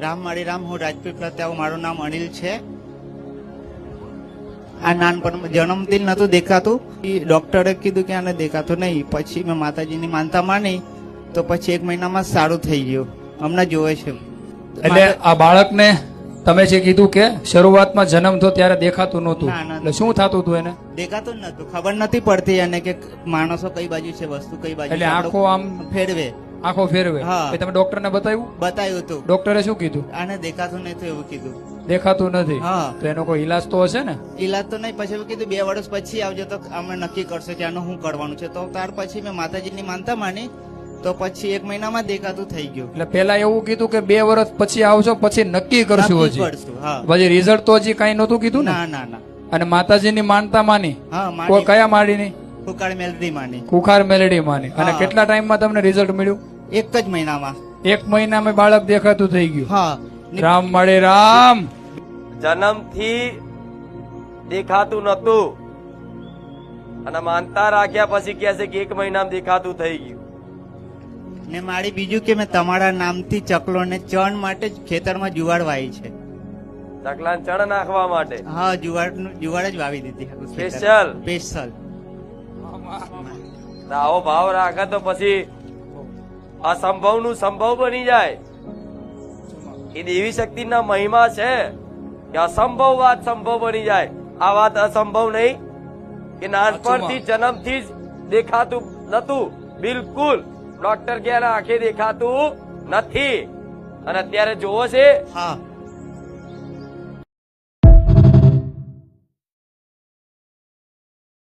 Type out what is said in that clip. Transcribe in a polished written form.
રામ માળી રામ, હું રાજપીપળા પ્રત્યાવું. મારું નામ અનિલ છે. આ નાનપણ જન્મથી નતું દેખાતું. ડોક્ટરે કીધું કે આને દેખાતું નહીં. પછી મેં માતાજીની માનતા માની તો પછી 1 મહિનામાં સારું થઈ ગયું. હમણાં જોવે છે. એટલે આ બાળકને તમે જે કીધું કે શરૂઆતમાં જન્મ થયો ત્યારે દેખાતું નહોતું, ના, ના. એટલે શું થતું હતું એને? દેખાતું જ નતું. ખબર નથી પડતી અને કે માણસો કઈ બાજુ છે, વસ્તુ કઈ બાજુ એટલે છે. આંખો આમ ફેરવે, આંખો ફેરવે. હા. એ તમે ડોક્ટરને બતાવ્યું? બતાવ્યું હતું. ડોક્ટરે શું કીધું? આને દેખાતું નથી એવું કીધું. દેખાતું નથી. હા. તો એનો કોઈ ઈલાજ તો હશે ને? ઈલાજ તો નહીં. પછી એવું કીધું 2 વર્ષ પછી આવજો તો અમે નક્કી કરશો કે આનું શું કરવાનું છે. તો ત્યાર પછી મેં માતાજીની માનતા માની તો પછી 1 મહિનામાં દેખાતું થઈ ગયું. એટલે પેલા એવું કીધું કે 2 વર્ષ પછી આવશો પછી નક્કી કરશું. નક્કી હજી કરશું. હા. પછી રિઝલ્ટ તો હજી કઈ નહોતું કીધું ને? ના ના ના. અને માતાજીની માનતા માની? હા, કોઈ માની. કયા માળીની? કુકાળ મેલડી માની. કુખાર મેલડી માની. અને હા. કેટલા ટાઈમમાં તમને રિઝલ્ટ મળ્યું? 1 જ મહિનામાં. 1 મહિનામાં બાળક દેખાતું થઈ ગયું. હા. રામ મળે રામ. જન્મથી દેખાતું નતું અને માનતા રાખ્યા પછી કહે છે કે 1 મહિનામાં દેખાતું થઈ ગયું. ને મારી બીજું કે મેં તમારા નામથી ચકલો ને ચણ માટે જ ખેતરમાં જુવાડ વાવી છે. ચકલાને ચણ નાખવા માટે હા, જુવાડ જ વાવી દીધી. Special? સ્પેશિયલ. આવો ભાવ રાખે તો પછી અસંભવ નું સંભવ બની જાય. એ દેવી શક્તિના મહિમા છે કે અસંભવ વાત સંભવ બની જાય. આ વાત અસંભવ નહીં કે નાનપણથી જન્મથી જ દેખાતું નતું. બિલકુલ ડોક્ટર કે આંખે દેખાતું નથી અને અત્યારે જોવો છે. હા.